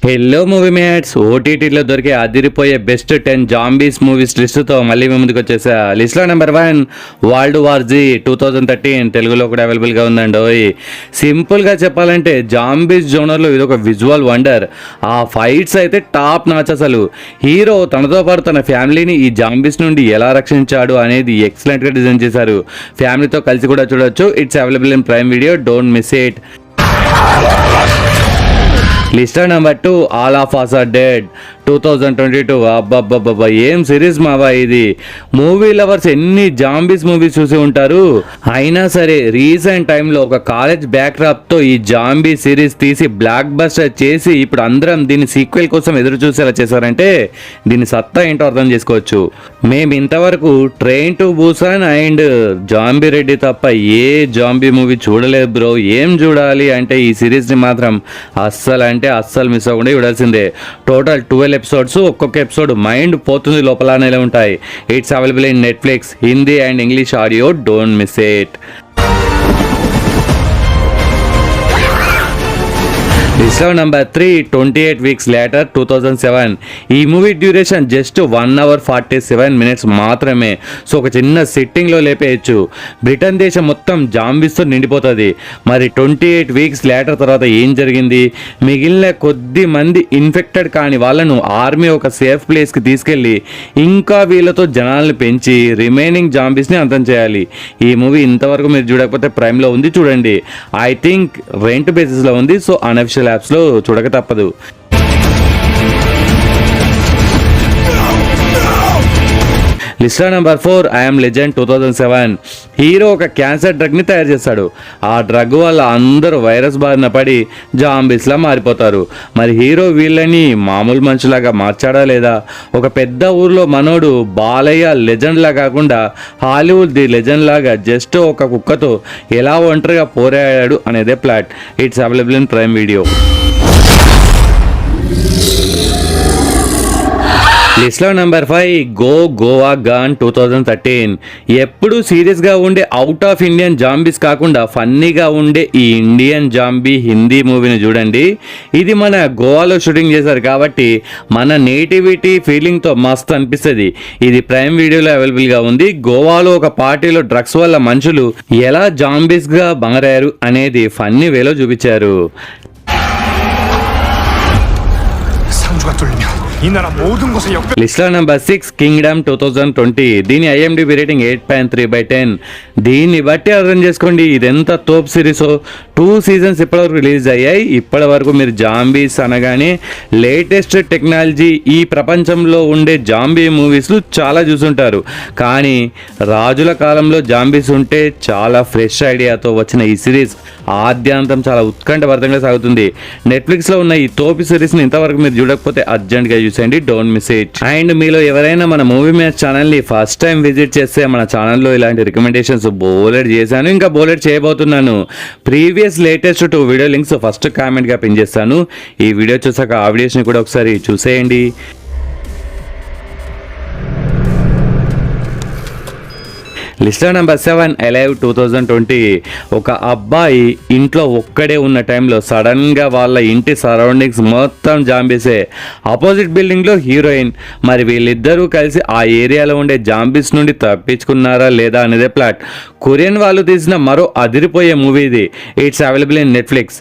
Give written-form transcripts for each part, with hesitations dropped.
Hello movie mates ఓటీటీలో దొరికే అదిరిపోయే బెస్ట్ 10 జాంబీస్ మూవీస్ లిస్టుతో మళ్ళీ మీ ముందుకు వచ్చేసా. లిస్ట్లో నెంబర్ 1 వరల్డ్ వార్ Z 2013 తెలుగులో కూడా అవైలబుల్గా ఉందండి. సింపుల్గా చెప్పాలంటే జాంబీస్ జోనర్లో ఇది ఒక విజువల్ వండర్. ఆ ఫైట్స్ అయితే టాప్ నాచ్. అసలు హీరో తనతో పాటు తన ఫ్యామిలీని ఈ జాంబీస్ నుండి ఎలా రక్షించాడు అనేది ఎక్సలెంట్గా డిజైన్ చేశారు. ఫ్యామిలీతో కలిసి కూడా చూడొచ్చు. It's available in prime video, don't miss it. List number 2 all of us are dead 2022. అబ్బబ్బబ్బబ్బా ఏం సిరీస్ మావా ఇది. మూవీ లవర్స్ ఎన్ని జాంబీస్ మూవీస్ చూసి ఉంటారు. అయినా సరే రీసెంట్ టైంలో ఒక కాలేజ్ బ్యాక్డ్రాప్తో ఈ జాంబీ సిరీస్ తీసి బ్లాక్ బస్టర్ చేసి ఇప్పుడు అందరం దీని సీక్వెల్ కోసం ఎదురు చూసేలా చేశారంటే దీని సత్తా ఏంటో అర్థం చేసుకోవచ్చు. మేము ఇంతవరకు train to Busan and zombie Reddy తప్ప ఏ జాంబీ మూవీ చూడలేదు బ్రో. ఏం చూడాలి అంటే ఈ సిరీస్ని మాత్రం అస్సలు మిస్ అవ్వకుండా చూడాల్సిందే. Total 12 episodes. ఒక్కొక్క ఎపిసోడ్ మైండ్ పోతుంది లోపలనే ఉంటాయి. It's available in Netflix Hindi and English audio, don't miss it. లిస్ట్లో నెంబర్ 3 28 వీక్స్ లేటర్ 2007. ఈ movie duration just 1 hour 47 minutes మాత్రమే. సో ఒక చిన్న సిట్టింగ్లో లేపేయచ్చు. బ్రిటన్ దేశం మొత్తం జాంబీస్తో నిండిపోతుంది. మరి 28 వీక్స్ లేటర్ తర్వాత ఏం జరిగింది? మిగిలిన కొద్ది మంది ఇన్ఫెక్టెడ్ కాని వాళ్ళను ఆర్మీ ఒక సేఫ్ ప్లేస్కి తీసుకెళ్ళి ఇంకా వీళ్ళతో జనాలను పెంచి రిమైనింగ్ జాంబీస్ని అంతం చేయాలి. ఈ మూవీ ఇంతవరకు మీరు చూడకపోతే ప్రైమ్లో ఉంది, చూడండి. ఐ థింక్ రెంట్ బేసిస్లో ఉంది. సో అన్అఫిషియల్ యాప్స్లో చూడక తప్పదు. లిస్టా number 4 I am legend 2007. Hero ఒక క్యాన్సర్ డ్రగ్ని తయారు చేస్తాడు. ఆ డ్రగ్ వల్ల అందరూ వైరస్ బారిన పడి జాంబీస్లా మారిపోతారు. మరి హీరో వీళ్ళని మామూలు మనుషులాగా మార్చాడా లేదా? ఒక పెద్ద ఊర్లో మనోడు బాలయ్య లెజెండ్లా కాకుండా హాలీవుడ్ ది లెజెండ్ లాగా జస్ట్ ఒక కుక్కతో ఎలా ఒంటరిగా పోరాడాడు అనేదే plot. It's available in prime video. లిస్ట్లో నెంబర్ 5 గోవా గాన్ 2013. ఎప్పుడు సీరియస్గా ఉండే అవుట్ ఆఫ్ ఇండియన్ జాంబీస్ కాకుండా ఫన్నీగా ఉండే ఈ ఇండియన్ జాంబీ హిందీ మూవీని చూడండి. ఇది మన గోవాలో షూటింగ్ చేశారు కాబట్టి మన నేటివిటీ ఫీలింగ్తో మస్తు అనిపిస్తుంది. ఇది ప్రైమ్ వీడియోలో అవైలబుల్గా ఉంది. గోవాలో ఒక పార్టీలో డ్రగ్స్ వల్ల మనుషులు ఎలా జాంబీస్గా మారారు అనేది ఫన్నీ వేలో చూపించారు. లిస్ట్లో నెంబర్ 6 కింగ్డమ్ 2020. దీని IMDb రేటింగ్ 8.3/10. దీన్ని బట్టి అర్థం చేసుకోండి ఇది ఎంత తోప్ సిరీసో. 2 seasons ఇప్పటివరకు రిలీజ్ అయ్యాయి. ఇప్పటి వరకు మీరు జాంబీస్ అనగానే లేటెస్ట్ టెక్నాలజీ ఈ ప్రపంచంలో ఉండే జాంబీ మూవీస్ చాలా చూసుంటారు. కానీ రాజుల కాలంలో జాంబీస్ ఉంటే చాలా ఫ్రెష్ ఐడియాతో వచ్చిన ఈ సిరీస్ ఆద్యాంతం చాలా ఉత్కంఠవర్ధంగా సాగుతుంది. నెట్ఫ్లిక్స్లో ఉన్న ఈ తోపి సిరీస్ని ఇంతవరకు మీరు చూడకపోతే అర్జెంట్గా చూసేయండి, డోంట్ మిస్ ఇట్. అండ్ మీలో ఎవరైనా మన మూవీ మ్యాచ్ ఛానల్ని ఫస్ట్ టైం విజిట్ చేస్తే మన ఛానల్లో ఇలాంటి రికమెండేషన్స్ బోలెడ్ చేశాను, ఇంకా బోలెడ్ చేయబోతున్నాను. Previous latest 2 video links first కామెంట్గా పిన్ చేస్తాను. ఈ వీడియో చూసాక ఆ వీడియోస్ని కూడా ఒకసారి చూసేయండి. లిస్ట్లో నెంబర్ 7 అలైవ్ 2020. ఒక అబ్బాయి ఇంట్లో ఒక్కడే ఉన్న టైంలో సడన్గా వాళ్ళ ఇంటి సరౌండింగ్స్ మొత్తం జాంబీసే. ఆపోజిట్ బిల్డింగ్లో హీరోయిన్. మరి వీళ్ళిద్దరూ కలిసి ఆ ఏరియాలో ఉండే జాంబీస్ నుండి తప్పించుకున్నారా లేదా అనేదే ప్లాట్. కొరియన్ వాళ్ళు తీసిన మరో అదిరిపోయే మూవీ ఇది. It's available in Netflix.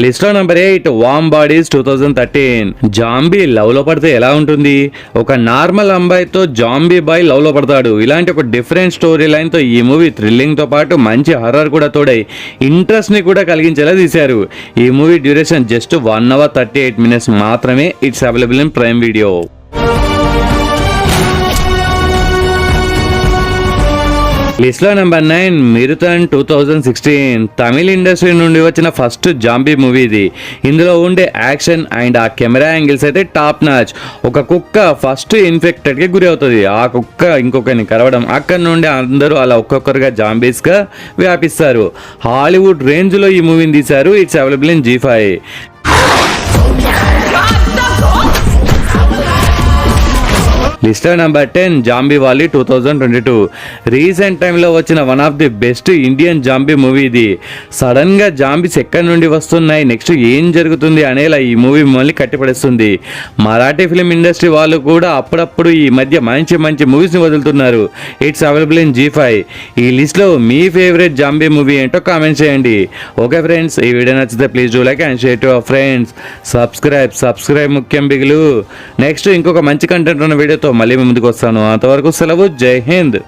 లిస్ట్లో నెంబర్ 8 వామ్ బాడీస్ 2013. జాంబీ లవ్లో పడితే ఎలా ఉంటుంది? ఒక నార్మల్ అమ్మాయితో జాంబీ బాయ్ లవ్లో పడతాడు. ఇలాంటి ఒక డిఫరెంట్ స్టోరీ లైన్తో ఈ మూవీ థ్రిల్లింగ్తో పాటు మంచి హర్రర్ కూడా తోడై ఇంట్రెస్ట్ని కూడా కలిగించేలా తీశారు. ఈ movie duration just 1 hour 38 minutes మాత్రమే. It's available in prime video. లిస్ట్లో నెంబర్ 9 మిరుతన్ 2016. తమిళ ఇండస్ట్రీ నుండి వచ్చిన ఫస్ట్ జాంబీ మూవీ ఇది. ఇందులో ఉండే యాక్షన్ అండ్ ఆ కెమెరా యాంగిల్స్ అయితే టాప్ నాచ్. ఒక కుక్క ఫస్ట్ ఇన్ఫెక్టెడ్కి గురి అవుతుంది. ఆ కుక్క ఇంకొకరిని కరవడం, అక్కడి నుండి అందరూ అలా ఒక్కొక్కరుగా జాంబీస్గా వ్యాపిస్తారు. హాలీవుడ్ రేంజ్లో ఈ మూవీని తీశారు. It's available in G5. లిస్ట్లో నెంబర్ 10 జాంబీ వాలి 2022. రీసెంట్ టైంలో వచ్చిన one of the best Indian zombie movie ఇది. సడన్గా జాంబీస్ ఎక్కడి నుండి వస్తున్నాయి, నెక్స్ట్ ఏం జరుగుతుంది అనేలా ఈ మూవీ మిమ్మల్ని కట్టిపడేస్తుంది. మరాఠీ ఫిలిం ఇండస్ట్రీ వాళ్ళు కూడా అప్పుడప్పుడు ఈ మధ్య మంచి మంచి మూవీస్ని వదులుతున్నారు. It's available in G5. ఈ లిస్ట్లో మీ ఫేవరెట్ జాంబీ మూవీ ఏంటో కామెంట్ చేయండి. ఓకే ఫ్రెండ్స్, ఈ వీడియో నచ్చితే please do like and share to your friends. Subscribe ముఖ్యం బిగులు. నెక్స్ట్ ఇంకొక మంచి కంటెంట్ ఉన్న వీడియోతో మళ్ళీ మీ ముందుకు వస్తాను. అంతవరకు సెలవు. జై హింద్.